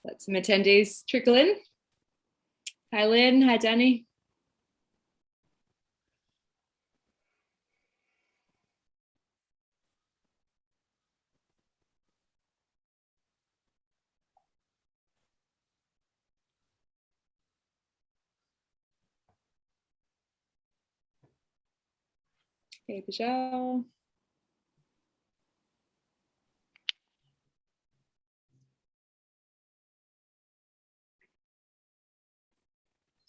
Let some attendees trickle in. Hi, Lynn. Hi, Danny. Hey, Michelle.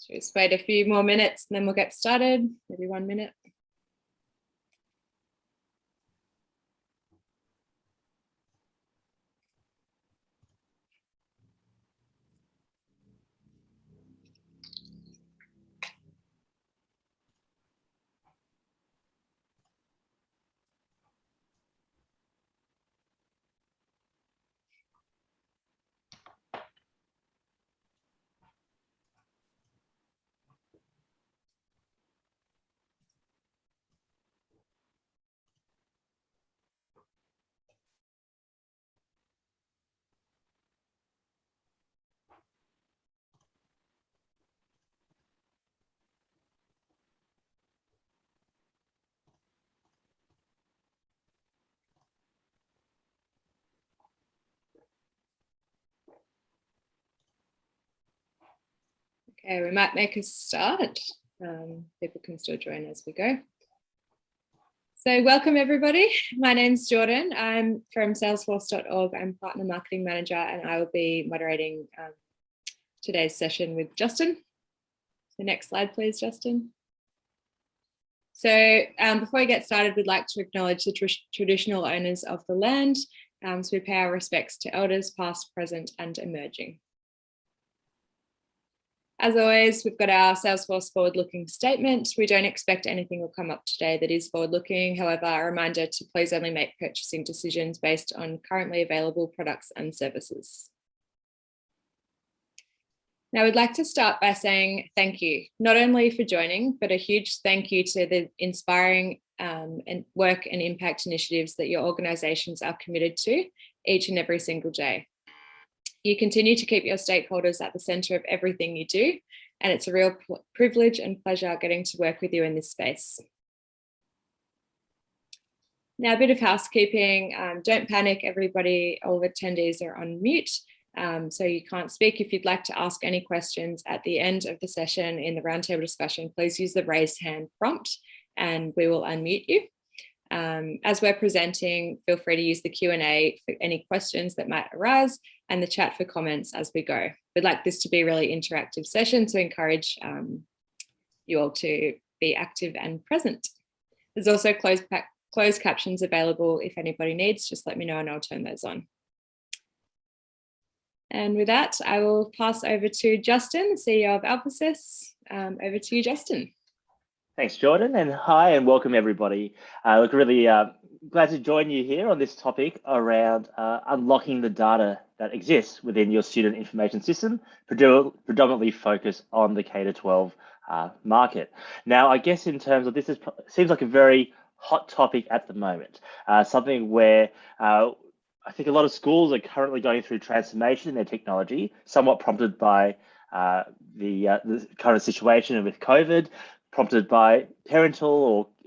Just wait a few more minutes and then we'll get started. Maybe 1 minute. Okay, we might make a start. People can still join as we go. So welcome everybody. My name's Jordan. I'm from salesforce.org. I'm Partner Marketing Manager and I will be moderating today's session with Justin. So next slide, please, Justin. So before we get started, we'd like to acknowledge the traditional owners of the land. So we pay our respects to elders, past, present, and emerging. As always, we've got our Salesforce forward-looking statement. We don't expect anything will come up today that is forward-looking. However, a reminder to please only make purchasing decisions based on currently available products and services. Now, we'd like to start by saying thank you, not only for joining, but a huge thank you to the inspiring and work and impact initiatives that your organisations are committed to each and every single day. You continue to keep your stakeholders at the centre of everything you do, and it's a real privilege and pleasure getting to work with you in this space. Now, a bit of housekeeping. Don't panic, everybody, all attendees are on mute, so you can't speak. If you'd like to ask any questions at the end of the session in the roundtable discussion, please use the raise hand prompt and we will unmute you. As we're presenting, feel free to use the Q&A for any questions that might arise and the chat for comments as we go. We'd like this to be a really interactive session to encourage you all to be active and present. There's also closed captions available if anybody needs, just let me know and I'll turn those on. And with that, I will pass over to Justin, the CEO of AlphaSys. Over to you, Justin. Thanks, Jordan, and hi and welcome everybody. Look, really glad to join you here on this topic around unlocking the data that exists within your student information system, predominantly focused on the K-12 market. Now, I guess in terms of this, seems like a very hot topic at the moment, something where I think a lot of schools are currently going through transformation in their technology, somewhat prompted by the current situation with COVID, prompted by parental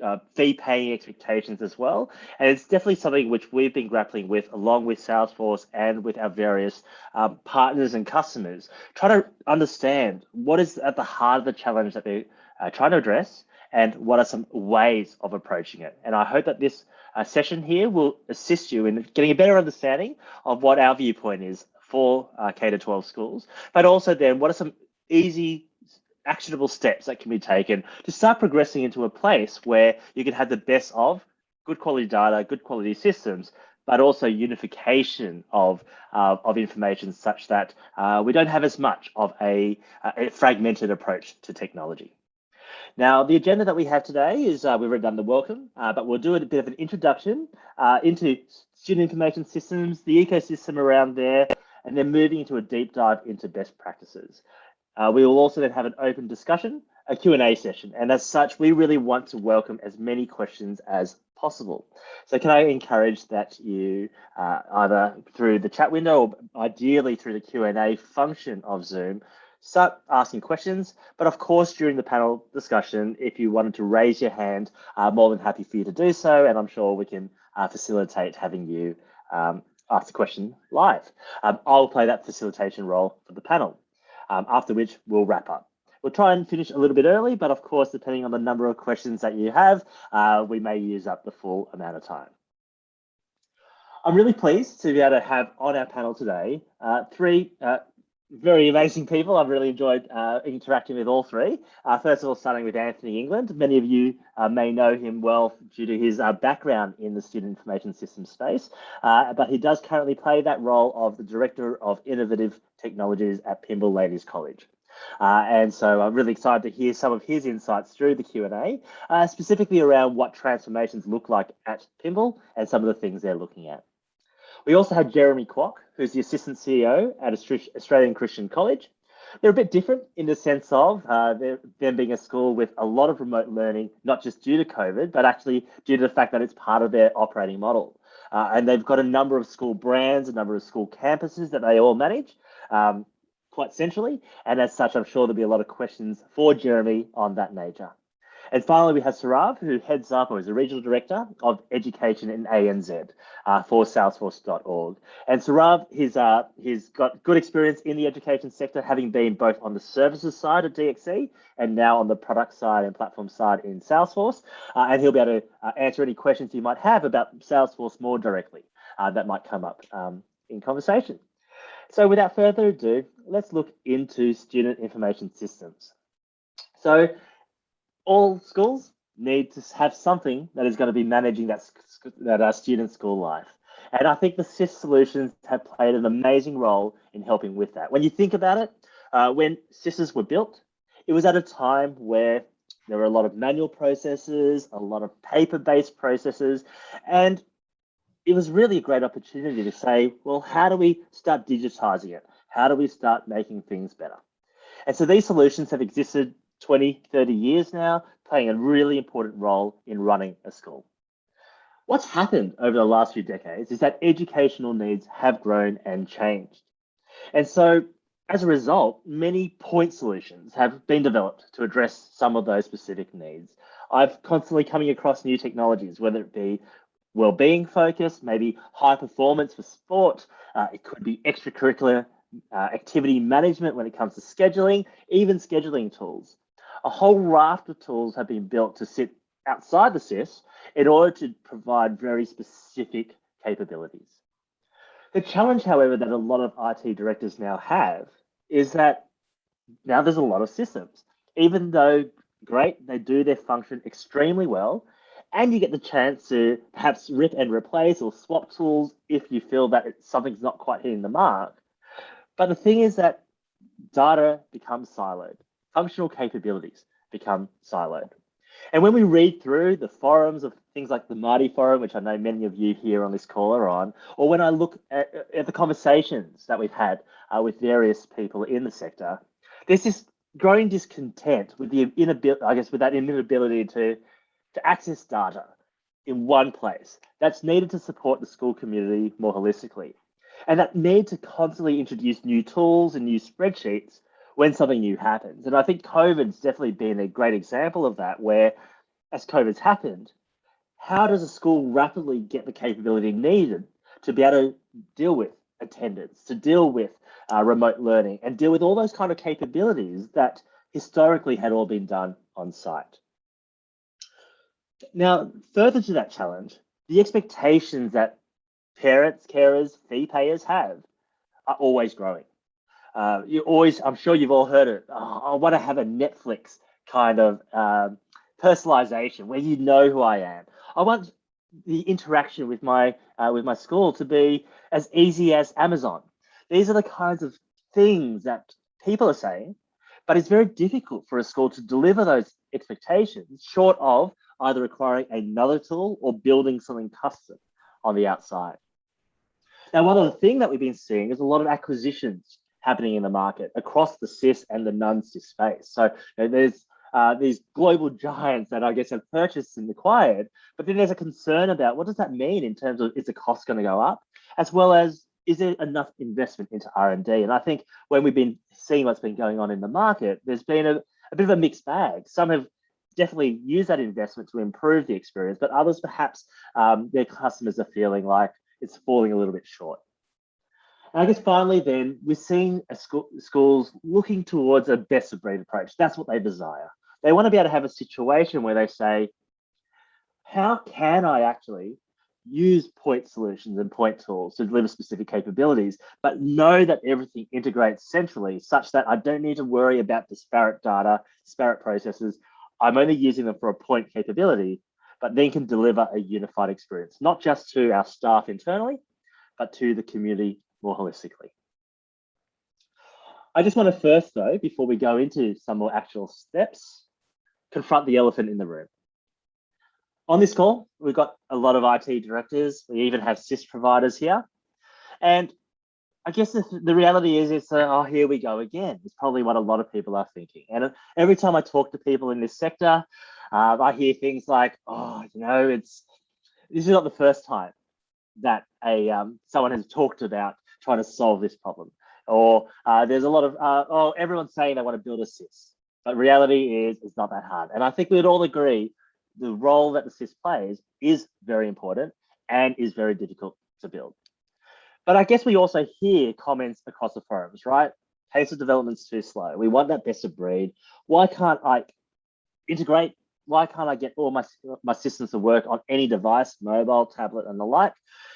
or fee paying expectations as well. And it's definitely something which we've been grappling with along with Salesforce and with our various partners and customers, trying to understand what is at the heart of the challenge that they're trying to address and what are some ways of approaching it. And I hope that this session here will assist you in getting a better understanding of what our viewpoint is for K-12 schools, but also then what are some easy actionable steps that can be taken to start progressing into a place where you can have the best of good quality data, good quality systems, but also unification of information such that we don't have as much of a fragmented approach to technology. Now, the agenda that we have today is we've already done the welcome, but we'll do a bit of an introduction into student information systems, the ecosystem around there, and then moving into a deep dive into best practices. We will also then have an open discussion, a Q&A session. And as such, we really want to welcome as many questions as possible. So can I encourage that you either through the chat window or ideally through the Q&A function of Zoom, start asking questions. But of course, during the panel discussion, if you wanted to raise your hand, more than happy for you to do so. And I'm sure we can facilitate having you ask the question live. I'll play that facilitation role for the panel, after which we'll wrap up. We'll try and finish a little bit early, but of course, depending on the number of questions that you have, we may use up the full amount of time. I'm really pleased to be able to have on our panel today three very amazing people. I've really enjoyed interacting with all three. First of all, starting with Anthony England. Many of you may know him well due to his background in the student information system space, but he does currently play that role of the Director of Innovative Technologies at Pymble Ladies College. And so I'm really excited to hear some of his insights through the Q&A, specifically around what transformations look like at Pymble and some of the things they're looking at. We also had Jeremy Kwok, who's the Assistant CEO at Australian Christian College. They're a bit different in the sense of them being a school with a lot of remote learning, not just due to COVID, but actually due to the fact that it's part of their operating model. And they've got a number of school brands, a number of school campuses that they all manage quite centrally. And as such, I'm sure there'll be a lot of questions for Jeremy on that nature. And finally, we have Saurabh, who heads up or is the Regional Director of Education in ANZ for Salesforce.org. And Saurabh, he's got good experience in the education sector, having been both on the services side of DXC and now on the product side and platform side in Salesforce. And he'll be able to answer any questions you might have about Salesforce more directly that might come up in conversation. So without further ado, let's look into student information systems. So all schools need to have something that is going to be managing that student school life. And I think the SIS solutions have played an amazing role in helping with that. When you think about it, when SISs were built, it was at a time where there were a lot of manual processes, a lot of paper-based processes, and it was really a great opportunity to say, well, how do we start digitizing it? How do we start making things better? And so these solutions have existed 20, 30 years now, playing a really important role in running a school. What's happened over the last few decades is that educational needs have grown and changed. And so as a result, many point solutions have been developed to address some of those specific needs. I've constantly coming across new technologies, whether it be well-being focused, maybe high performance for sport. It could be extracurricular activity management when it comes to scheduling, even scheduling tools. A whole raft of tools have been built to sit outside the SIS in order to provide very specific capabilities. The challenge, however, that a lot of IT directors now have is that now there's a lot of systems. Even though great, they do their function extremely well, and you get the chance to perhaps rip and replace or swap tools if you feel that something's not quite hitting the mark. But the thing is that data becomes siloed. Functional capabilities become siloed. And when we read through the forums of things like the Mighty Forum, which I know many of you here on this call are on, or when I look at the conversations that we've had with various people in the sector, there's this growing discontent with the inability, I guess, with that inability to access data in one place that's needed to support the school community more holistically. And that need to constantly introduce new tools and new spreadsheets when something new happens. And I think COVID's definitely been a great example of that, where as COVID's happened, how does a school rapidly get the capability needed to be able to deal with attendance, to deal with remote learning, and deal with all those kind of capabilities that historically had all been done on site? Now, further to that challenge, the expectations that parents, carers, fee payers have are always growing. I'm sure you've all heard it. Oh, I want to have a Netflix kind of personalization where you know who I am. I want the interaction with my school to be as easy as Amazon. These are the kinds of things that people are saying, but it's very difficult for a school to deliver those expectations short of either acquiring another tool or building something custom on the outside. Now, one of the things that we've been seeing is a lot of acquisitions happening in the market across the SIS and the non-SIS space. So there's these global giants that I guess have purchased and acquired. But then there's a concern about what does that mean in terms of is the cost going to go up, as well as is there enough investment into R&D? And I think when we've been seeing what's been going on in the market, there's been a bit of a mixed bag. Some have definitely used that investment to improve the experience, but others perhaps their customers are feeling like it's falling a little bit short. And I guess finally, then we're seeing schools looking towards a best of breed approach. That's what they desire. They want to be able to have a situation where they say, how can I actually use point solutions and point tools to deliver specific capabilities, but know that everything integrates centrally such that I don't need to worry about disparate data, disparate processes. I'm only using them for a point capability, but then can deliver a unified experience, not just to our staff internally, but to the community more holistically. I just want to first, though, before we go into some more actual steps, confront the elephant in the room. On this call, we've got a lot of IT directors. We even have SIS providers here. And I guess the reality is, oh, here we go again. It's probably what a lot of people are thinking. And every time I talk to people in this sector, I hear things like, oh, this is not the first time that someone has talked about trying to solve this problem. Or there's a lot of, everyone's saying they want to build a SIS. But reality is, it's not that hard. And I think we'd all agree the role that the SIS plays is very important and is very difficult to build. But I guess we also hear comments across the forums, right? Pace of development's too slow. We want that best of breed. Why can't I integrate? Why can't I get all my systems to work on any device, mobile, tablet, and the like?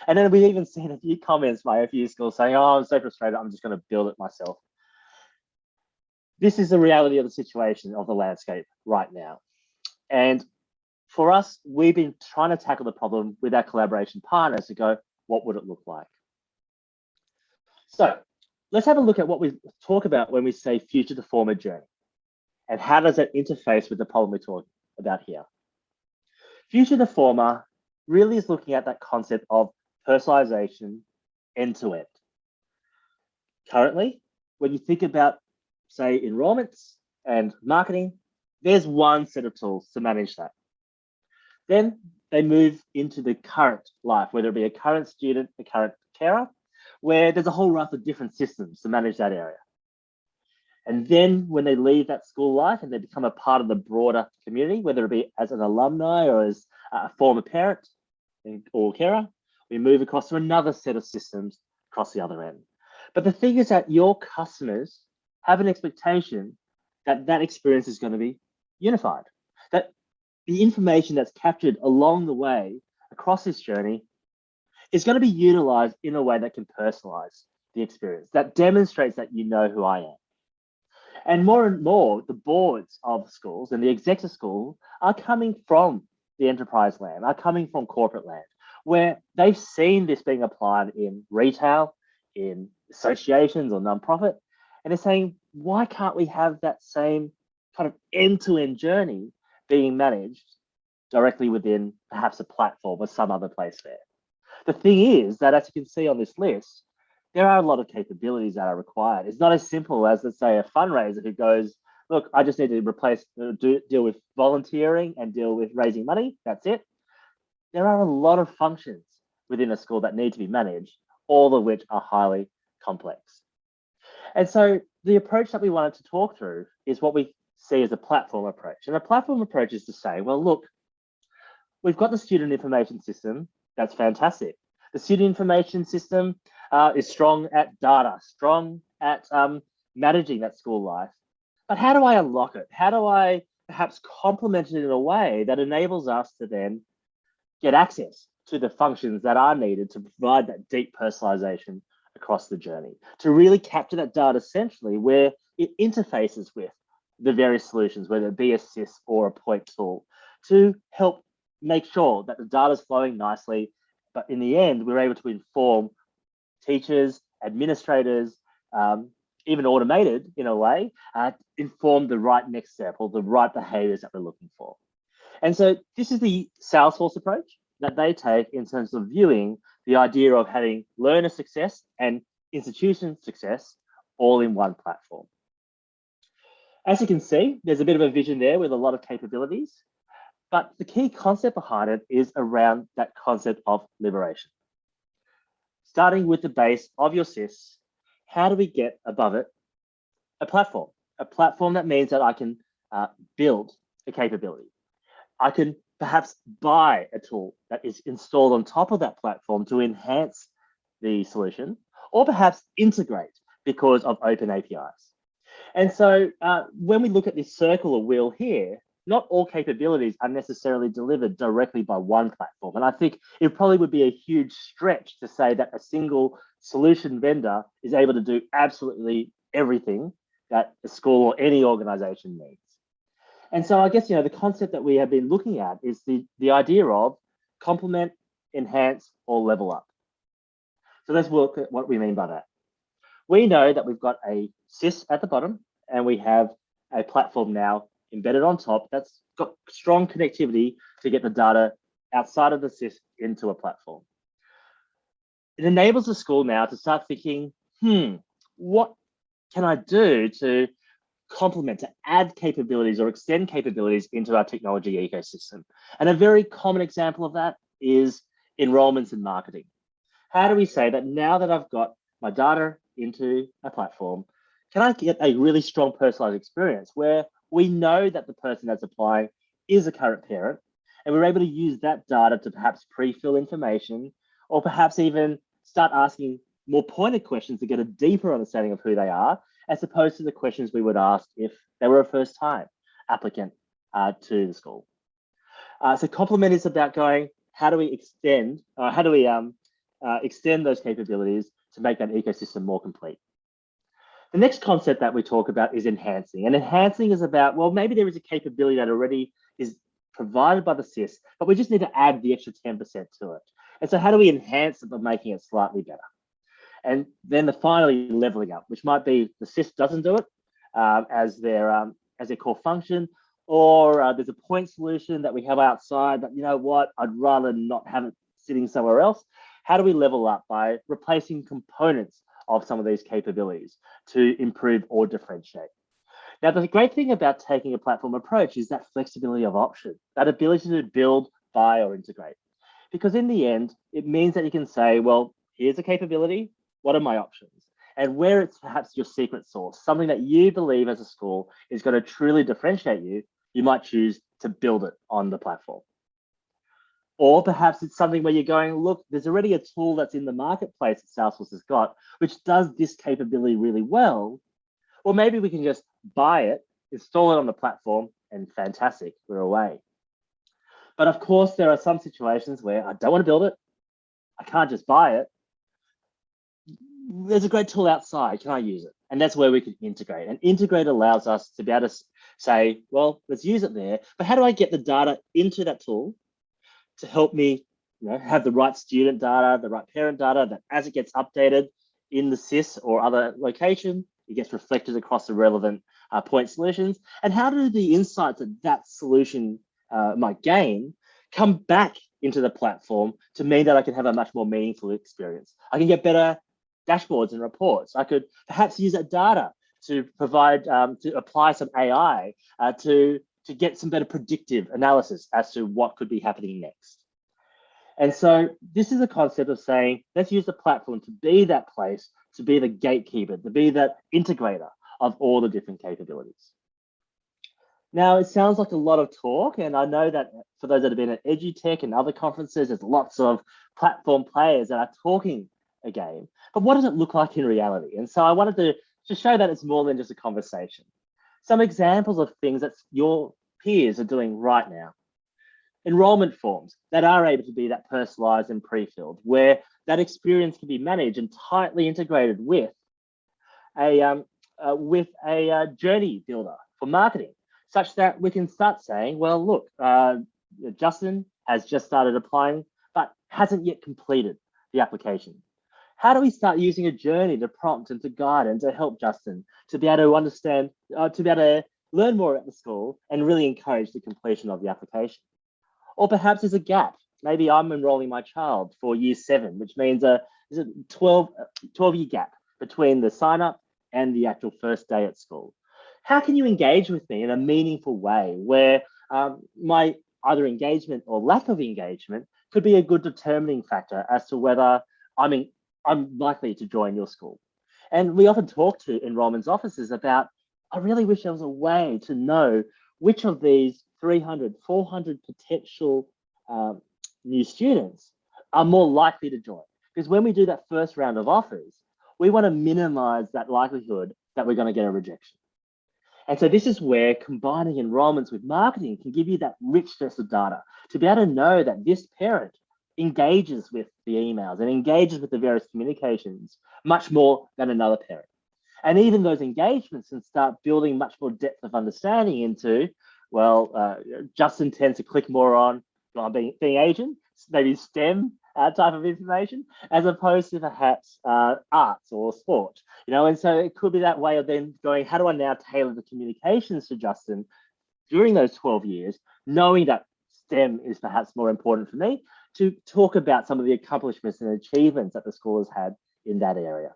And then we've even seen a few comments by a few schools saying, oh, I'm so frustrated, I'm just going to build it myself. This is the reality of the situation of the landscape right now. And for us, we've been trying to tackle the problem with our collaboration partners to go, what would it look like? So let's have a look at what we talk about when we say future to former journey. And how does that interface with the problem we're talking about here? Future to former really is looking at that concept of personalization end to end. Currently, when you think about, say, enrollments and marketing, there's one set of tools to manage that. Then they move into the current life, whether it be a current student, a current carer, where there's a whole raft of different systems to manage that area. And then when they leave that school life and they become a part of the broader community, whether it be as an alumni or as a former parent or carer, we move across to another set of systems across the other end. But the thing is that your customers have an expectation that that experience is going to be unified, that the information that's captured along the way across this journey is going to be utilized in a way that can personalize the experience, that demonstrates that you know who I am. And more, the boards of schools and the execs of school are coming from the enterprise land, are coming from corporate land, where they've seen this being applied in retail, in associations or nonprofit, and they're saying, why can't we have that same kind of end-to-end journey being managed directly within perhaps a platform or some other place there? The thing is that, as you can see on this list, there are a lot of capabilities that are required. It's not as simple as, let's say, a fundraiser who goes, look, I just need to deal with volunteering and deal with raising money. That's it. There are a lot of functions within a school that need to be managed, all of which are highly complex. And so the approach that we wanted to talk through is what we see as a platform approach. And a platform approach is to say, well, look, we've got the student information system. That's fantastic. The student information system is strong at data, strong at managing that school life. But how do I unlock it? How do I perhaps complement it in a way that enables us to then get access to the functions that are needed to provide that deep personalization across the journey, to really capture that data centrally where it interfaces with the various solutions, whether it be a SIS or a point tool, to help make sure that the data is flowing nicely. But in the end, we're able to inform teachers, administrators, even automated in a way, inform the right next step or the right behaviors that we're looking for. And so this is the Salesforce approach that they take in terms of viewing the idea of having learner success and institution success all in one platform. As you can see, there's a bit of a vision there with a lot of capabilities, but the key concept behind it is around that concept of liberation. Starting with the base of your SIS, how do we get above it? A platform that means that I can build a capability. I can perhaps buy a tool that is installed on top of that platform to enhance the solution, or perhaps integrate because of open APIs. And so when we look at this circle or wheel here, not all capabilities are necessarily delivered directly by one platform. And I think it probably would be a huge stretch to say that a single solution vendor is able to do absolutely everything that a school or any organization needs. And so I guess, the concept that we have been looking at is the idea of complement, enhance, or level up. So let's look at what we mean by that. We know that we've got a SIS at the bottom, and we have a platform now embedded on top that's got strong connectivity to get the data outside of the SIS into a platform. It enables the school now to start thinking, what can I do to complement, to add capabilities or extend capabilities into our technology ecosystem? And a very common example of that is enrollments and marketing. How do we say that now that I've got my data into a platform, can I get a really strong personalized experience where we know that the person that's applying is a current parent, and we're able to use that data to perhaps pre-fill information, or perhaps even start asking more pointed questions to get a deeper understanding of who they are, as opposed to the questions we would ask if they were a first-time applicant to the school. So complement is about going, how do we extend those capabilities to make that ecosystem more complete? The next concept that we talk about is enhancing. And enhancing is about, well, maybe there is a capability that already is provided by the SIS, but we just need to add the extra 10% to it. And so how do we enhance it by making it slightly better? And then finally leveling up, which might be the SIS doesn't do it as their core function, or there's a point solution that we have outside, but you know what, I'd rather not have it sitting somewhere else. How do we level up by replacing components of some of these capabilities to improve or differentiate? Now, the great thing about taking a platform approach is that flexibility of option, that ability to build, buy, or integrate. Because in the end, it means that you can say, well, here's a capability, what are my options? And where it's perhaps your secret sauce, something that you believe as a school is going to truly differentiate you, you might choose to build it on the platform. Or perhaps it's something where you're going, look, there's already a tool that's in the marketplace that Salesforce has got, which does this capability really well. Or maybe we can just buy it, install it on the platform, and fantastic, we're away. But of course, there are some situations where I don't want to build it. I can't just buy it. There's a great tool outside, can I use it? And that's where we can integrate. And integrate allows us to be able to say, well, let's use it there, but how do I get the data into that tool to help me have the right student data, the right parent data, that as it gets updated in the SIS or other location, it gets reflected across the relevant point solutions? And how do the insights that that solution might gain come back into the platform to mean that I can have a much more meaningful experience? I can get better dashboards and reports. I could perhaps use that data to provide, to apply some AI to get some better predictive analysis as to what could be happening next. And so this is a concept of saying, let's use the platform to be that place, to be the gatekeeper, to be that integrator of all the different capabilities. Now, it sounds like a lot of talk, and I know that for those that have been at EduTech and other conferences, there's lots of platform players that are talking a game, but what does it look like in reality? And so I wanted to show that it's more than just a conversation. Some examples of things that your peers are doing right now. Enrollment forms that are able to be that personalized and pre-filled, where that experience can be managed and tightly integrated with a journey builder for marketing, such that we can start saying, well, look, Justin has just started applying, but hasn't yet completed the application. How do we start using a journey to prompt and to guide and to help Justin to be able to understand, to be able to learn more at the school and really encourage the completion of the application? Or perhaps there's a gap. Maybe I'm enrolling my child for year 7, which means there's a 12-year gap between the sign up and the actual first day at school. How can you engage with me in a meaningful way where my either engagement or lack of engagement could be a good determining factor as to whether I'm likely to join your school? And we often talk to enrollments officers about, I really wish there was a way to know which of these 300, 400 potential new students are more likely to join. Because when we do that first round of offers, we want to minimize that likelihood that we're going to get a rejection. And so this is where combining enrollments with marketing can give you that richness of data to be able to know that this parent engages with the emails and engages with the various communications much more than another parent. And even those engagements can start building much more depth of understanding into, well, Justin tends to click more on being Asian, maybe STEM type of information, as opposed to perhaps arts or sport, and so it could be that way of then going, how do I now tailor the communications to Justin during those 12 years, knowing that STEM is perhaps more important for me, to talk about some of the accomplishments and achievements that the school has had in that area.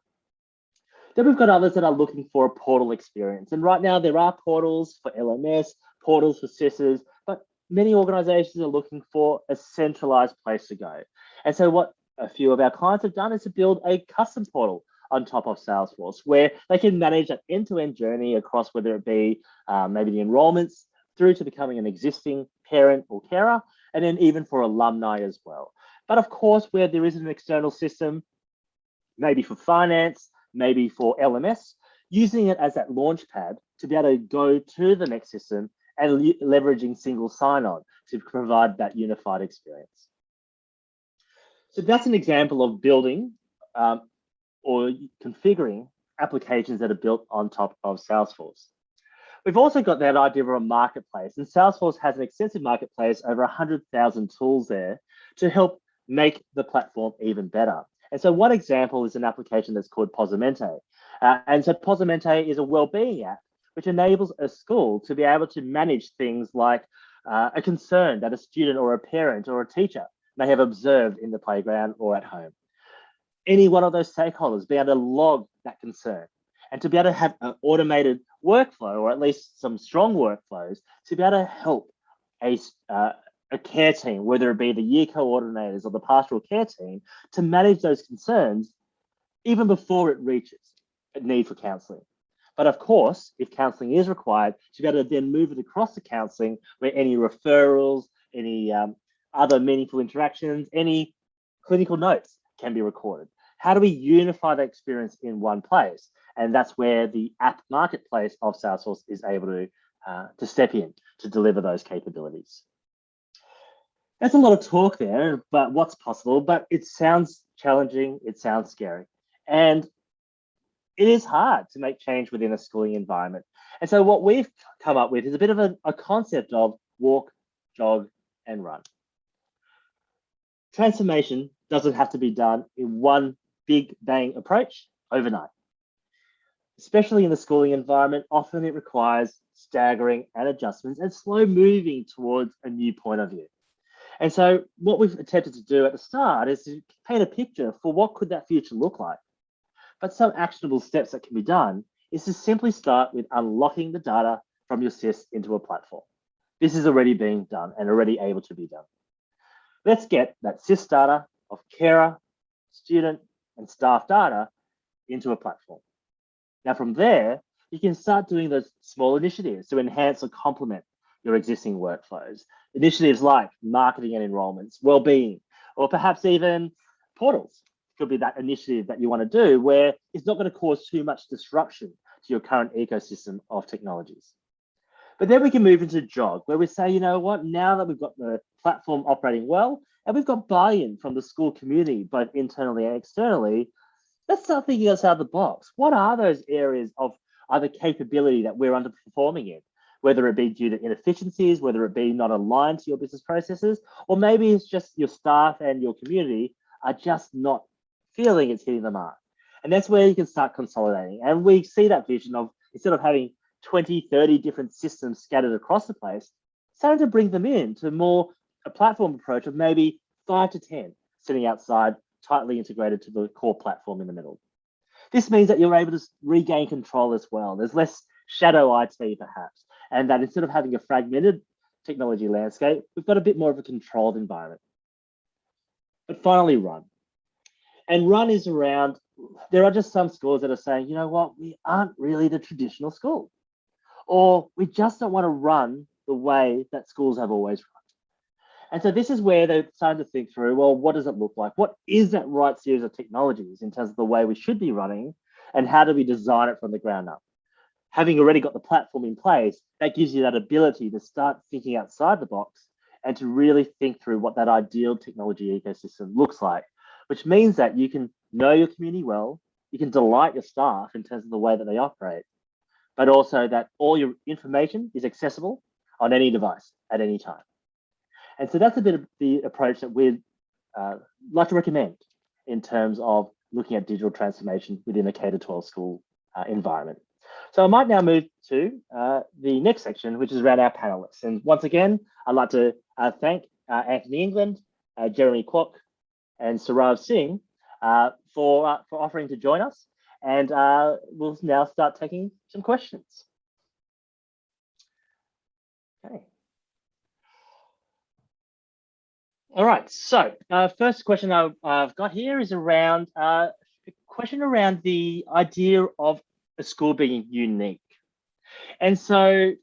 Then we've got others that are looking for a portal experience. And right now there are portals for LMS, portals for CISs, but many organizations are looking for a centralized place to go. And so what a few of our clients have done is to build a custom portal on top of Salesforce, where they can manage that end-to-end journey across whether it be maybe the enrollments through to becoming an existing parent or carer, and then even for alumni as well. But of course, where there isn't an external system, maybe for finance, maybe for LMS, using it as that launch pad to be able to go to the next system and leveraging single sign-on to provide that unified experience. So that's an example of building or configuring applications that are built on top of Salesforce. We've also got that idea of a marketplace, and Salesforce has an extensive marketplace, over 100,000 tools there to help make the platform even better. And so one example is an application that's called Posamente. And so Posamente is a wellbeing app which enables a school to be able to manage things like a concern that a student or a parent or a teacher may have observed in the playground or at home. Any one of those stakeholders be able to log that concern and to be able to have an automated workflow, or at least some strong workflows, to be able to help a care team, whether it be the year coordinators or the pastoral care team, to manage those concerns even before it reaches a need for counselling. But of course, if counselling is required, to be able to then move it across to counselling where any referrals, any other meaningful interactions, any clinical notes can be recorded. How do we unify that experience in one place? And that's where the app marketplace of Salesforce is able to step in to deliver those capabilities. That's a lot of talk there, but what's possible, but it sounds challenging, it sounds scary. And it is hard to make change within a schooling environment. And so what we've come up with is a bit of a concept of walk, jog, and run. Transformation doesn't have to be done in one big bang approach overnight. Especially in the schooling environment, often it requires staggering and adjustments and slow moving towards a new point of view. And so what we've attempted to do at the start is to paint a picture for what could that future look like. But some actionable steps that can be done is to simply start with unlocking the data from your SIS into a platform. This is already being done and already able to be done. Let's get that SIS data of carer, student, and staff data into a platform. Now from there, you can start doing those small initiatives to enhance or complement your existing workflows. Initiatives like marketing and enrollments, well-being, or perhaps even portals. Could be that initiative that you want to do where it's not going to cause too much disruption to your current ecosystem of technologies. But then we can move into jog, where we say, you know what, now that we've got the platform operating well, and we've got buy-in from the school community, both internally and externally, let's start thinking outside the box. What are those areas of either capability that we're underperforming in, whether it be due to inefficiencies, whether it be not aligned to your business processes, or maybe it's just your staff and your community are just not feeling it's hitting the mark. And that's where you can start consolidating. And we see that vision of, instead of having 20, 30 different systems scattered across the place, starting to bring them in to more a platform approach of maybe 5 to 10 sitting outside, tightly integrated to the core platform in the middle. This means that you're able to regain control as well. There's less shadow IT perhaps, and that instead of having a fragmented technology landscape, we've got a bit more of a controlled environment. But finally, run. And run is around, there are just some schools that are saying, you know what, we aren't really the traditional school, or we just don't want to run the way that schools have always run. And so this is where they're starting to think through, well, what does it look like? What is that right series of technologies in terms of the way we should be running, and how do we design it from the ground up? Having already got the platform in place, that gives you that ability to start thinking outside the box and to really think through what that ideal technology ecosystem looks like, which means that you can know your community well, you can delight your staff in terms of the way that they operate, but also that all your information is accessible on any device at any time. And so that's a bit of the approach that we'd like to recommend in terms of looking at digital transformation within a K-12 school environment. So I might now move to the next section, which is around our panelists. And once again, I'd like to thank Anthony England, Jeremy Kwok, and Saurabh Singh for offering to join us. And we'll now start taking some questions. Okay. All right, so first question I've got here is around a question around the idea of a school being unique. And so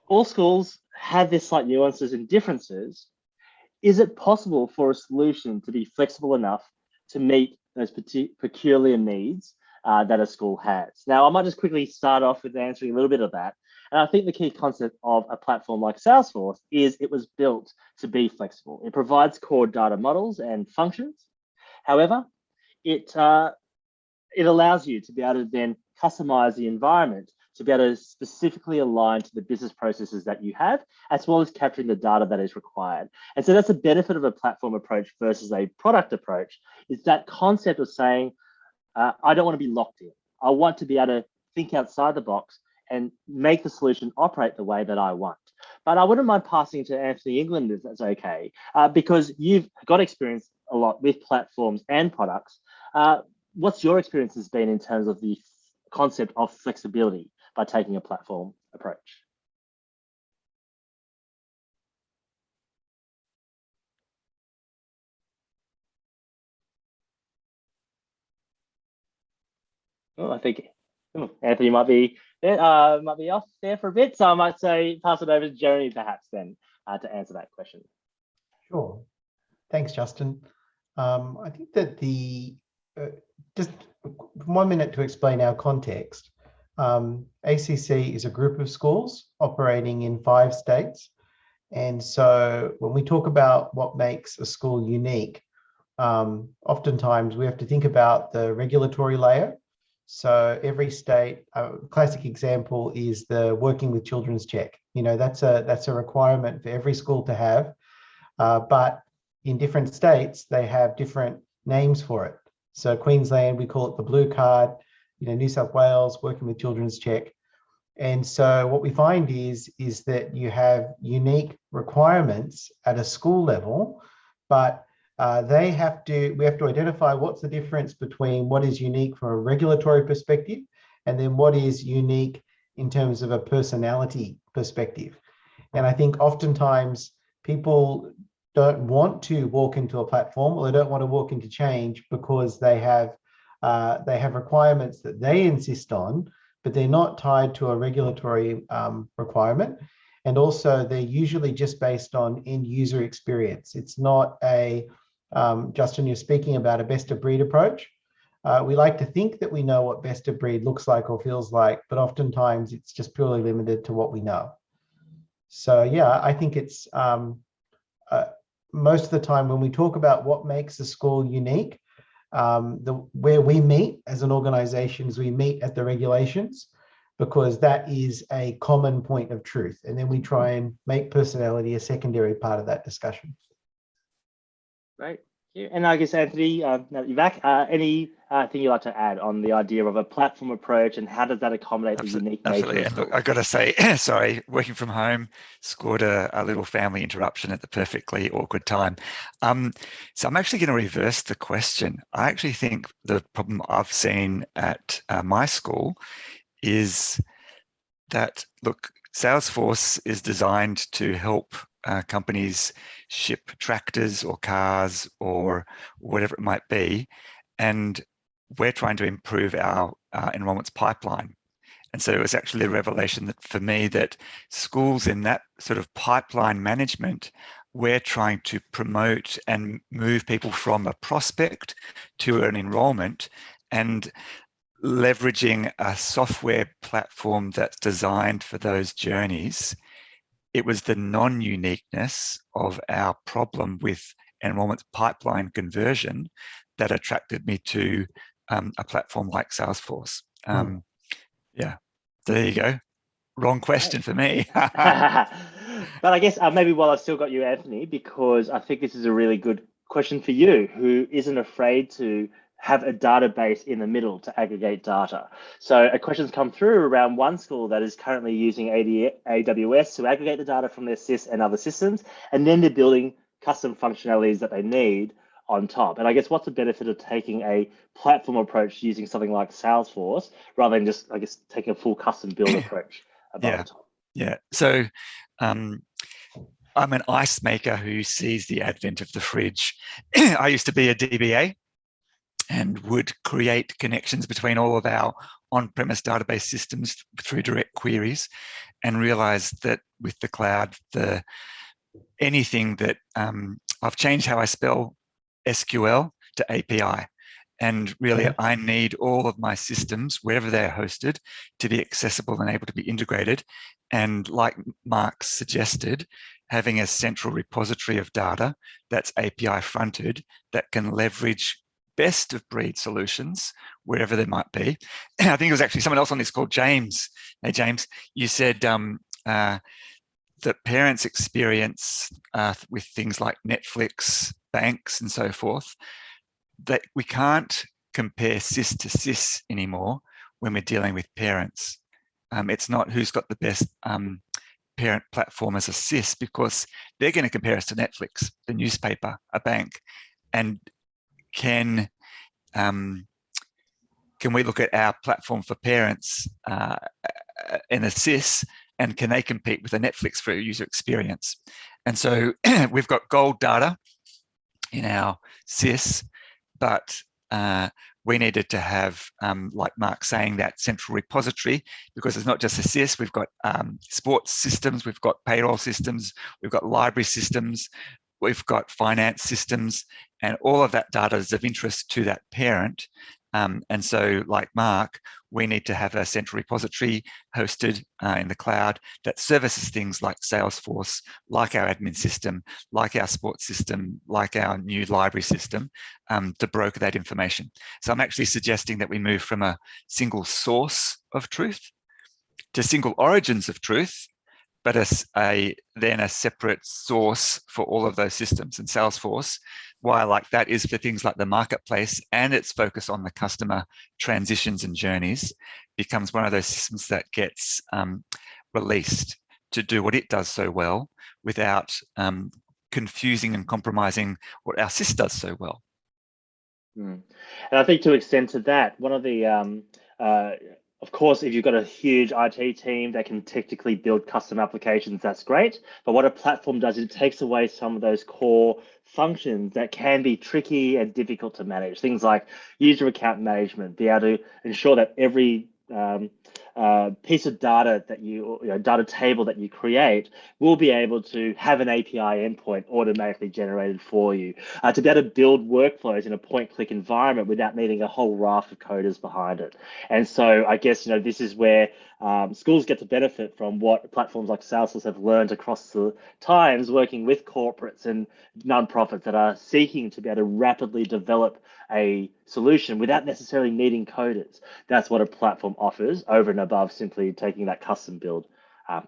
all schools have their slight nuances and differences. Is it possible for a solution to be flexible enough to meet those peculiar needs that a school has? Now, I might just quickly start off with answering a little bit of that. And I think the key concept of a platform like Salesforce is it was built to be flexible. It provides core data models and functions. However, it allows you to be able to then customize the environment to be able to specifically align to the business processes that you have, as well as capturing the data that is required. And so that's a benefit of a platform approach versus a product approach, is that concept of saying, I don't want to be locked in. I want to be able to think outside the box and make the solution operate the way that I want. But I wouldn't mind passing to Anthony England if that's okay, because you've got experience a lot with platforms and products. What's your experience has been in terms of the concept of flexibility by taking a platform approach? Oh, I think Anthony might be off there for a bit, so I might say pass it over to Jeremy perhaps then to answer that question. Sure. Thanks, Justin. I think that just 1 minute to explain our context. ACC is a group of schools operating in 5 states. And so when we talk about what makes a school unique, oftentimes we have to think about the regulatory layer. So every state, a classic example is the working with children's check. You know, that's a requirement for every school to have, but in different states, they have different names for it. So Queensland, we call it the blue card, you know, New South Wales, working with children's check. And so what we find is that you have unique requirements at a school level, but we have to identify what's the difference between what is unique from a regulatory perspective and then what is unique in terms of a personality perspective. And I think oftentimes people don't want to walk into a platform, or they don't want to walk into change because they have requirements that they insist on, but they're not tied to a regulatory requirement. And also they're usually just based on end user experience. It's not a, Justin, you're speaking about a best of breed approach. We like to think that we know what best of breed looks like or feels like, but oftentimes it's just purely limited to what we know. So yeah, I think it's most of the time when we talk about what makes a school unique, where we meet as an organization is we meet at the regulations, because that is a common point of truth. And then we try and make personality a secondary part of that discussion. Right. And I guess, Anthony, now that you're back, any thing you'd like to add on the idea of a platform approach and how does that accommodate the unique nature Absolutely. of And look, schools? I've got to say, sorry, working from home scored a little family interruption at the perfectly awkward time. So I'm actually going to reverse the question. I actually think the problem I've seen at my school is that, look, Salesforce is designed to help companies ship tractors or cars or whatever it might be. And we're trying to improve our enrollments pipeline. And so it was actually a revelation that for me that schools in that sort of pipeline management, we're trying to promote and move people from a prospect to an enrollment and leveraging a software platform that's designed for those journeys. It was the non-uniqueness of our problem with enrollment pipeline conversion that attracted me to a platform like Salesforce. Yeah, so there you go. Wrong question for me. But I guess maybe while I've still got you, Anthony, because I think this is a really good question for you, who isn't afraid to have a database in the middle to aggregate data. So a question's come through around one school that is currently using AWS to aggregate the data from their SIS and other systems, and then they're building custom functionalities that they need on top. And I guess what's the benefit of taking a platform approach using something like Salesforce rather than just, I guess, taking a full custom build approach above the top? Yeah. So I'm an ice maker who sees the advent of the fridge. I used to be a DBA and would create connections between all of our on-premise database systems through direct queries, and realized that with the cloud, anything that I've changed how I spell SQL to API. And really, I need all of my systems, wherever they're hosted, to be accessible and able to be integrated. And like Mark suggested, having a central repository of data that's API fronted that can leverage best of breed solutions wherever they might be. I think it was actually someone else on this called James. Hey, James, you said that parents experience with things like Netflix, banks, and so forth, that we can't compare SIS to SIS anymore when we're dealing with parents. It's not who's got the best parent platform as a SIS, because they're going to compare us to Netflix, the newspaper, a bank. And can we look at our platform for parents in a SIS, and can they compete with a Netflix for user experience? And so we've got gold data in our SIS, but we needed to have, like Mark saying, that central repository, because it's not just a SIS. We've got sports systems, we've got payroll systems, we've got library systems, we've got finance systems, and all of that data is of interest to that parent. And so, like Mark, we need to have a central repository hosted in the cloud that services things like Salesforce, like our admin system, like our sports system, like our new library system, to broker that information. So I'm actually suggesting that we move from a single source of truth to single origins of truth, but then a separate source for all of those systems. And Salesforce, why I like that is for things like the marketplace and its focus on the customer transitions and journeys, becomes one of those systems that gets released to do what it does so well without confusing and compromising what our SIS does so well. And I think to extend to that, one of the of course, if you've got a huge IT team that can technically build custom applications, that's great. But what a platform does is it takes away some of those core functions that can be tricky and difficult to manage. Things like user account management, be able to ensure that every piece of data that data table that you create will be able to have an API endpoint automatically generated for you, to be able to build workflows in a point-click environment without needing a whole raft of coders behind it. And so I guess this is where schools get to benefit from what platforms like Salesforce have learned across the times, working with corporates and nonprofits that are seeking to be able to rapidly develop a solution without necessarily needing coders. That's what a platform offers over and above simply taking that custom build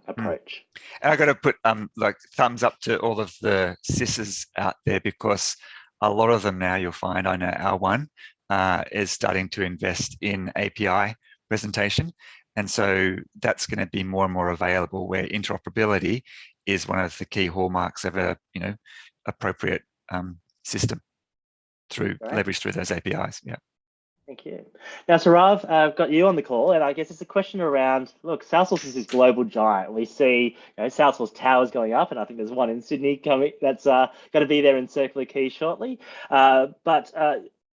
approach. And I got to put like thumbs up to all of the SISs out there, because a lot of them now, you'll find, I know our one is starting to invest in API presentation. And so that's going to be more and more available, where interoperability is one of the key hallmarks of a appropriate system through leverage through those APIs. Yeah. Thank you. Now, Saurabh, I've got you on the call, and I guess it's a question around, look, Salesforce is this global giant. We see Salesforce towers going up, and I think there's one in Sydney coming that's going to be there in Circular Quay shortly. But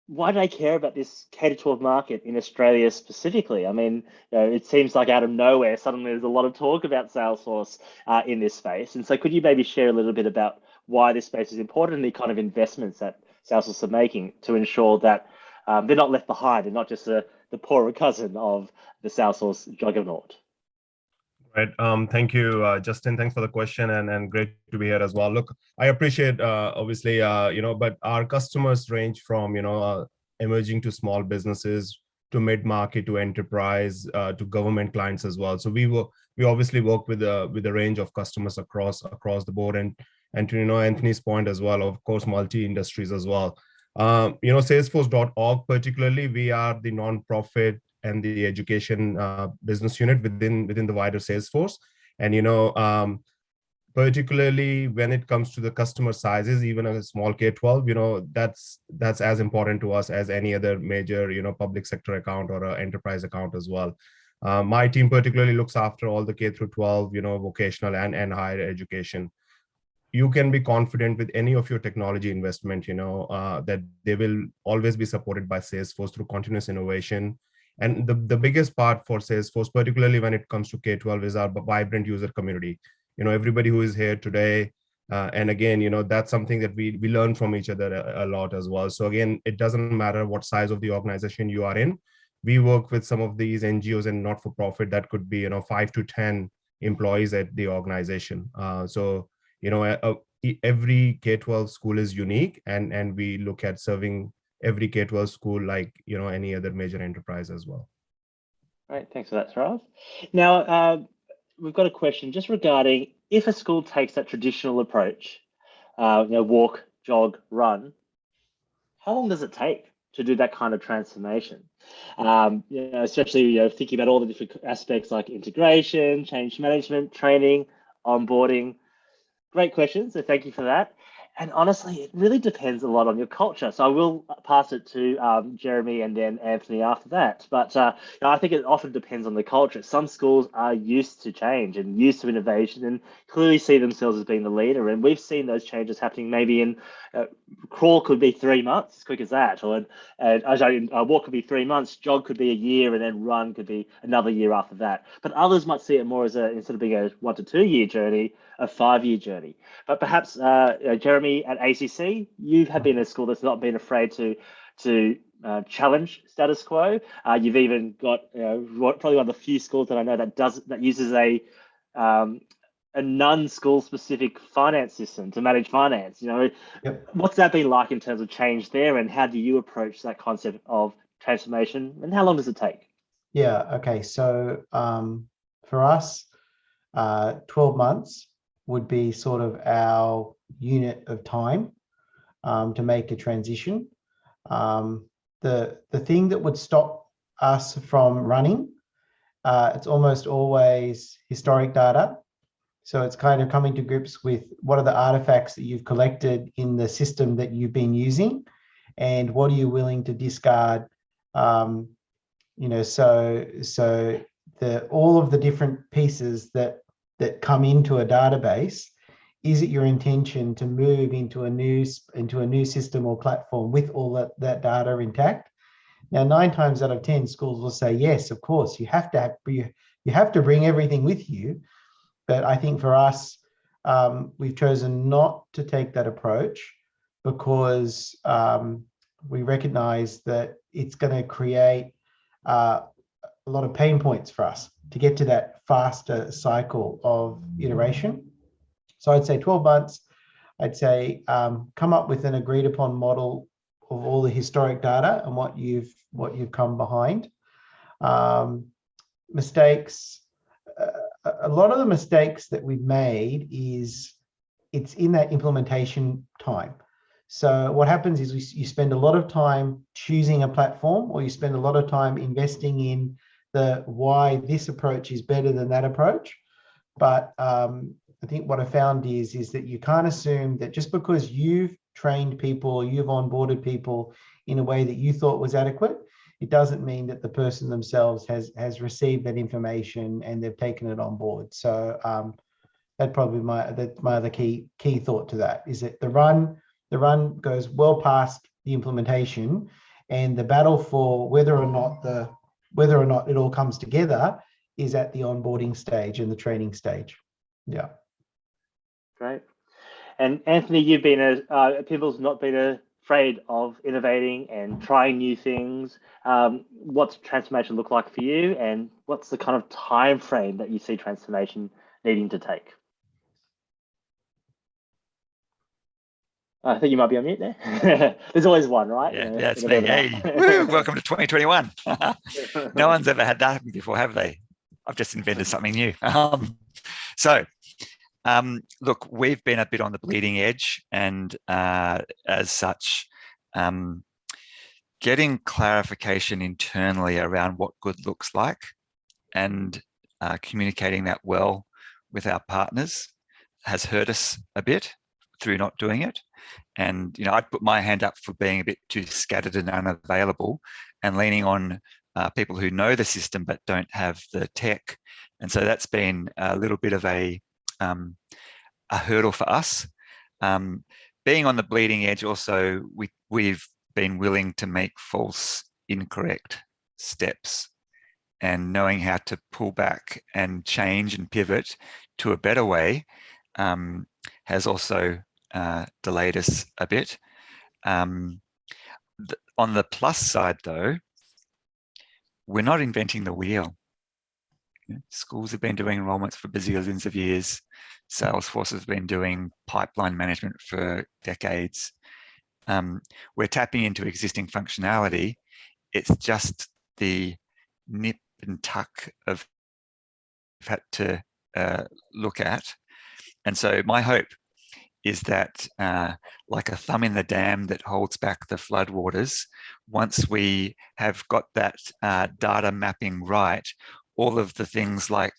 why do they care about this K-12 market in Australia specifically? I mean, it seems like out of nowhere, suddenly there's a lot of talk about Salesforce in this space. And so could you maybe share a little bit about why this space is important and the kind of investments that Salesforce are making to ensure that they're not left behind and not just the poorer cousin of the Salesforce juggernaut? Right. Thank you, Justin. Thanks for the question, and great to be here as well. Look, I appreciate, obviously, but our customers range from, emerging to small businesses, to mid-market, to enterprise, to government clients as well. So we obviously work with a range of customers across the board, and to Anthony's point as well, of course, multi-industries as well. Salesforce.org particularly, we are the non-profit and the education business unit within the wider Salesforce. And particularly when it comes to the customer sizes, even a small K-12, that's as important to us as any other major public sector account or an enterprise account as well. My team particularly looks after all the K-12, vocational and higher education. You can be confident with any of your technology investment, that they will always be supported by Salesforce through continuous innovation. And the biggest part for Salesforce, particularly when it comes to K-12, is our vibrant user community. Everybody who is here today, and again, that's something that we learn from each other a lot as well. So again, it doesn't matter what size of the organization you are in. We work with some of these NGOs and not-for-profit that could be 5 to 10 employees at the organization. Every K-12 school is unique, and we look at serving every K-12 school like any other major enterprise as well. Right, thanks for that, Saurabh. Now, we've got a question just regarding if a school takes that traditional approach, walk, jog, run, how long does it take to do that kind of transformation? Especially thinking about all the different aspects like integration, change management, training, onboarding. Great question, so thank you for that. And honestly, it really depends a lot on your culture. So I will pass it to Jeremy and then Anthony after that. But I think it often depends on the culture. Some schools are used to change and used to innovation and clearly see themselves as being the leader. And we've seen those changes happening maybe in crawl could be 3 months, as quick as that. Or walk could be 3 months, jog could be a year, and then run could be another year after that. But others might see it more as instead of being a 1 to 2 year journey, a 5-year journey. But perhaps, Jeremy, at ACC, you have been in a school that's not been afraid to challenge status quo. You've even got probably one of the few schools that I know that uses a non-school specific finance system to manage finance. Yep. What's that been like in terms of change there, and how do you approach that concept of transformation, and how long does it take? Yeah. Okay. So for us, 12 months would be sort of our unit of time to make a transition. The thing that would stop us from running, it's almost always historic data. So it's kind of coming to grips with what are the artifacts that you've collected in the system that you've been using, and what are you willing to discard. So all of the different pieces that come into a database, is it your intention to move into a new system or platform with all that data intact? Now, 9 times out of 10, schools will say yes, of course. You have to bring everything with you. But I think for us, we've chosen not to take that approach because we recognize that it's going to create a lot of pain points for us to get to that faster cycle of iteration. So I'd say 12 months, I'd say come up with an agreed upon model of all the historic data and what you've come behind. Mistakes, a lot of the mistakes that we've made it's in that implementation time. So what happens is you spend a lot of time choosing a platform, or you spend a lot of time investing in the why this approach is better than that approach. But I think what I found is that you can't assume that just because you've trained people, you've onboarded people in a way that you thought was adequate, it doesn't mean that the person themselves has received that information and they've taken it on board. So that's probably my other key thought to that, is that the run goes well past the implementation, and the battle for whether or not it all comes together is at the onboarding stage and the training stage. Yeah. Great. And Anthony, you've been Pymble's not been afraid of innovating and trying new things. What's transformation look like for you, and what's the kind of time frame that you see transformation needing to take? I think you might be on mute there. There's always one, right? Yeah, yeah, it's me. Hey, woo, welcome to 2021. No one's ever had that before, have they? I've just invented something new. Look, we've been a bit on the bleeding edge, and as such, getting clarification internally around what good looks like, and communicating that well with our partners has hurt us a bit through not doing it. And I'd put my hand up for being a bit too scattered and unavailable, and leaning on people who know the system but don't have the tech. And so that's been a little bit of a hurdle for us. Being on the bleeding edge, also, we've been willing to make false, incorrect steps, and knowing how to pull back and change and pivot to a better way has also delayed us a bit. On the plus side, though, we're not inventing the wheel. Schools have been doing enrollments for bazillions of years. Salesforce has been doing pipeline management for decades. We're tapping into existing functionality. It's just the nip and tuck of we've had to look at. And so my hope is that like a thumb in the dam that holds back the floodwaters, once we have got that data mapping right, all of the things like,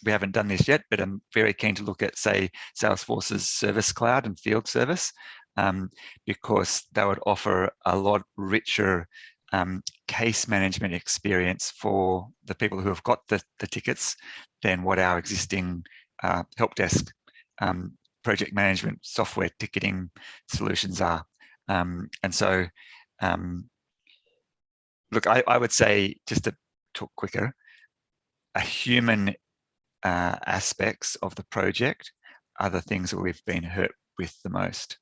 we haven't done this yet, but I'm very keen to look at, say, Salesforce's Service Cloud and Field Service, because that would offer a lot richer case management experience for the people who have got the tickets than what our existing help desk project management software ticketing solutions are. And so, look, I would say, just to talk quicker, a human aspects of the project are the things that we've been hurt with the most.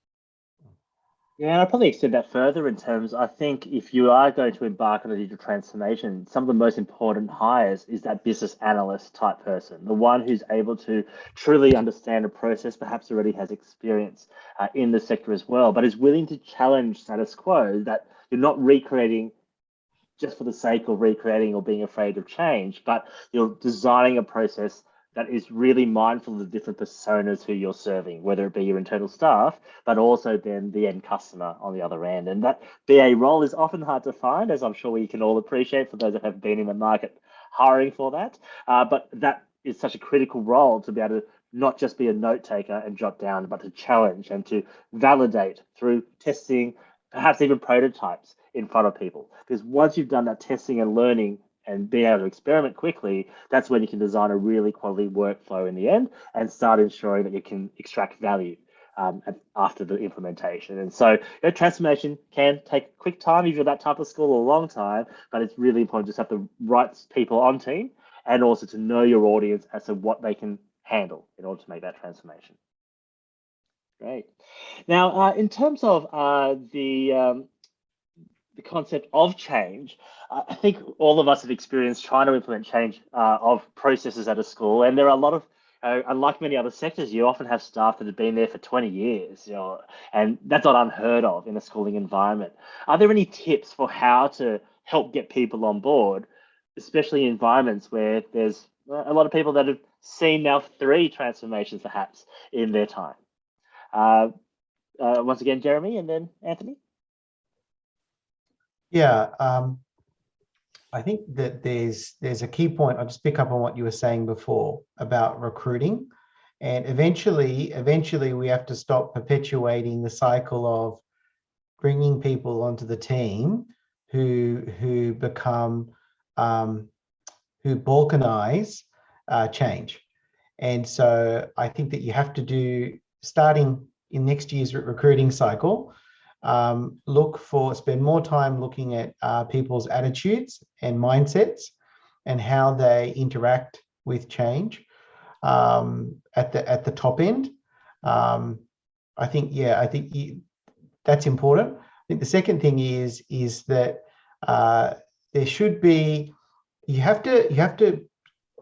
Yeah, and I'll probably extend that further in terms, I think if you are going to embark on a digital transformation, some of the most important hires is that business analyst type person, the one who's able to truly understand a process, perhaps already has experience in the sector as well, but is willing to challenge status quo, that you're not recreating just for the sake of recreating or being afraid of change, but you're designing a process that is really mindful of the different personas who you're serving, whether it be your internal staff, but also then the end customer on the other end. And that BA role is often hard to find, as I'm sure we can all appreciate for those that have been in the market hiring for that. But that is such a critical role, to be able to not just be a note taker and jot down, but to challenge and to validate through testing, perhaps even prototypes in front of people. Because once you've done that testing and learning and being able to experiment quickly, that's when you can design a really quality workflow in the end and start ensuring that you can extract value after the implementation. And so transformation can take quick time if you're that type of school, or a long time, but it's really important to just have the right people on team, and also to know your audience as to what they can handle in order to make that transformation. Great. Now, in terms of the concept of change, I think all of us have experienced trying to implement change of processes at a school, and there are a lot of, unlike many other sectors, you often have staff that have been there for 20 years, and that's not unheard of in a schooling environment. Are there any tips for how to help get people on board, especially in environments where there's a lot of people that have seen now 3 transformations perhaps in their time? once again, Jeremy, and then Anthony. Yeah, I think that there's a key point. I'll just pick up on what you were saying before about recruiting, and eventually we have to stop perpetuating the cycle of bringing people onto the team who become who balkanize change. And so I think that you have to do, starting in next year's recruiting cycle, spend more time looking at people's attitudes and mindsets and how they interact with change at the top end. I think that's important. I think the second thing is that there should be, you have to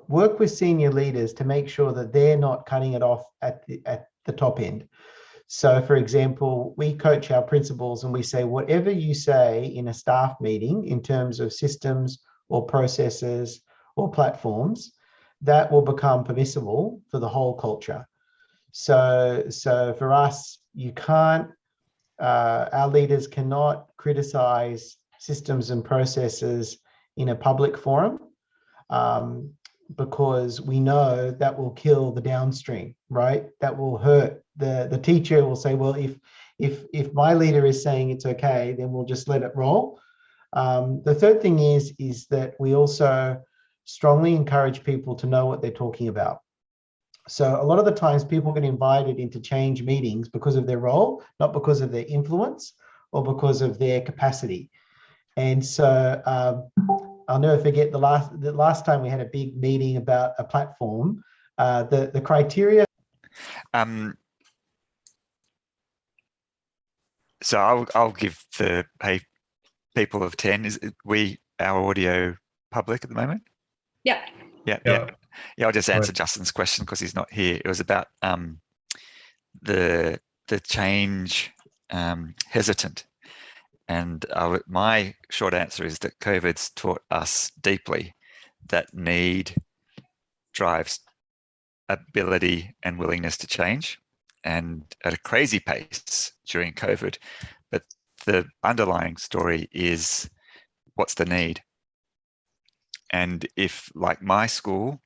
work with senior leaders to make sure that they're not cutting it off at the top end. So, for example, we coach our principals and we say, whatever you say in a staff meeting in terms of systems or processes or platforms, that will become permissible for the whole culture. So for us, you can't, our leaders cannot criticize systems and processes in a public forum, because we know that will kill the downstream, right? That will hurt. The teacher will say, well, if my leader is saying it's okay, then we'll just let it roll. The third thing is that we also strongly encourage people to know what they're talking about. So a lot of the times people get invited into change meetings because of their role, not because of their influence or because of their capacity. And so I'll never forget the last time we had a big meeting about a platform, the criteria. So I'll give the people of 10. Is our audio public at the moment? Yeah. Yeah. I'll just answer Justin's question because he's not here. It was about the change hesitant. And my short answer is that COVID's taught us deeply that need drives ability and willingness to change, and at a crazy pace during COVID. But the underlying story is, what's the need? And if, like my school,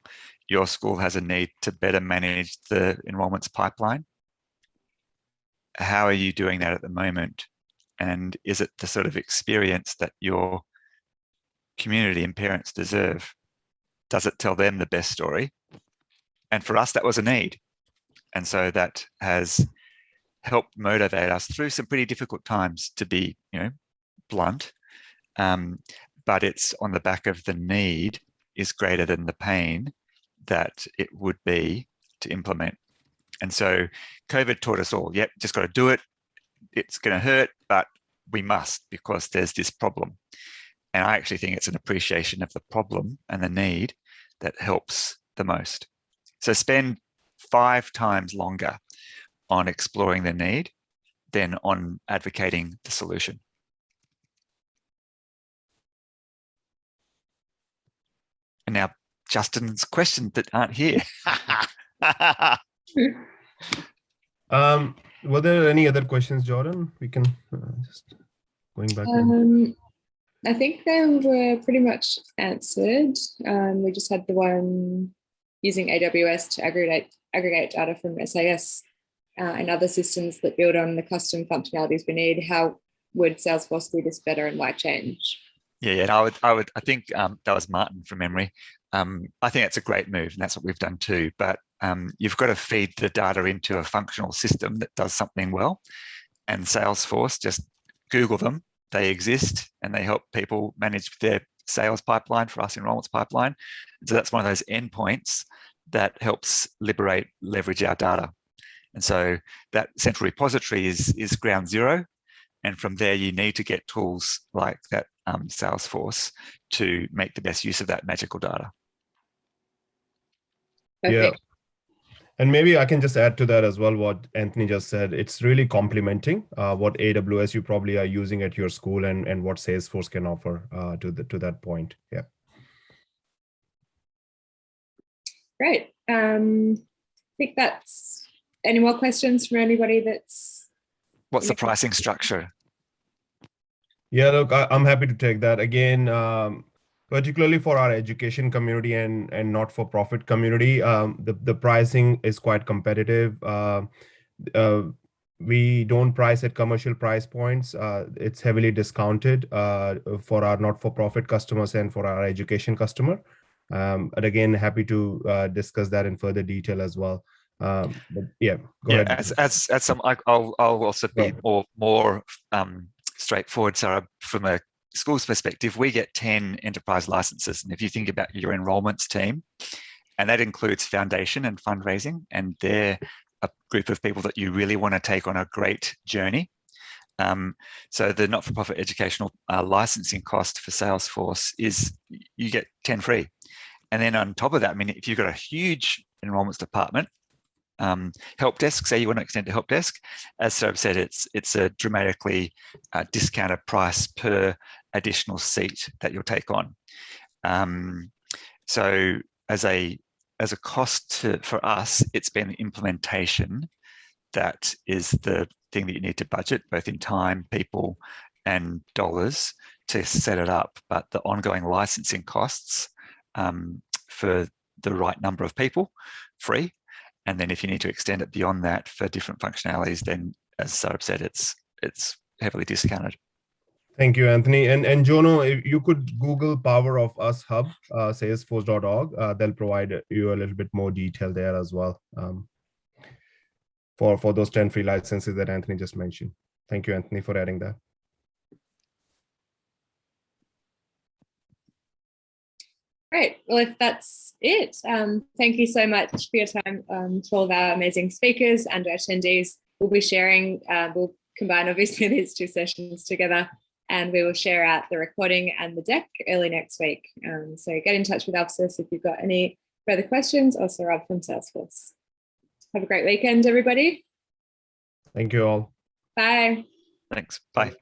your school has a need to better manage the enrollments pipeline, how are you doing that at the moment? And is it the sort of experience that your community and parents deserve? Does it tell them the best story? And for us, that was a need. And so that has helped motivate us through some pretty difficult times, to be, blunt. But it's on the back of the need is greater than the pain that it would be to implement. And so COVID taught us all, just got to do it. It's going to hurt, but we must, because there's this problem. And I actually think it's an appreciation of the problem and the need that helps the most. So spend 5 times longer on exploring the need than on advocating the solution. And now Justin's questions that aren't here. Were there any other questions, Jordan? We can just going back. I think they were pretty much answered. We just had the one using AWS to aggregate data from SAS and other systems that build on the custom functionalities we need. How would Salesforce do this better, and why change? Yeah, I think that was Martin from memory. I think that's a great move, and that's what we've done too. But you've got to feed the data into a functional system that does something well. And Salesforce, just Google them. They exist, and they help people manage their sales pipeline, for us, enrollments pipeline. So that's one of those endpoints that helps Liberate leverage our data. And so that central repository is ground zero. And from there, you need to get tools like that Salesforce to make the best use of that magical data. Perfect. Yeah. And maybe I can just add to that as well what Anthony just said. It's really complementing what AWS you probably are using at your school and what Salesforce can offer to that point. Yeah. Great. I think that's, any more questions from anybody that's What's the pricing structure? Yeah, look, I'm happy to take that again. Particularly for our education community and not-for-profit community, the pricing is quite competitive. We don't price at commercial price points. It's heavily discounted for our not-for-profit customers and for our education customer. But again, happy to discuss that in further detail as well. But yeah, go ahead. As some, I'll also be more straightforward. So from a school's perspective, we get 10 enterprise licenses, and if you think about your enrollments team, and that includes foundation and fundraising, and they're a group of people that you really want to take on a great journey. So the not-for-profit educational licensing cost for Salesforce is you get 10 free. And then on top of that, I mean, if you've got a huge enrollments department, help desk, say you want to extend to help desk, as Saurabh said, it's a dramatically discounted price per additional seat that you'll take on. So as a cost for us, it's been the implementation that is the thing that you need to budget, both in time, people, and dollars to set it up. But the ongoing licensing costs for the right number of people, free. And then if you need to extend it beyond that for different functionalities, then as Saurabh said, it's heavily discounted. Thank you, Anthony. And Jono, if you could Google Power of Us Hub, salesforce.org, they'll provide you a little bit more detail there as well for those 10 free licenses that Anthony just mentioned. Thank you, Anthony, for adding that. Great. Well, if that's it, thank you so much for your time to all of our amazing speakers and our attendees. We'll be sharing, we'll combine obviously these two sessions together, and we will share out the recording and the deck early next week. So get in touch with AlphaSys if you've got any further questions, or Saurabh from Salesforce. Have a great weekend, everybody. Thank you all. Bye. Thanks. Bye.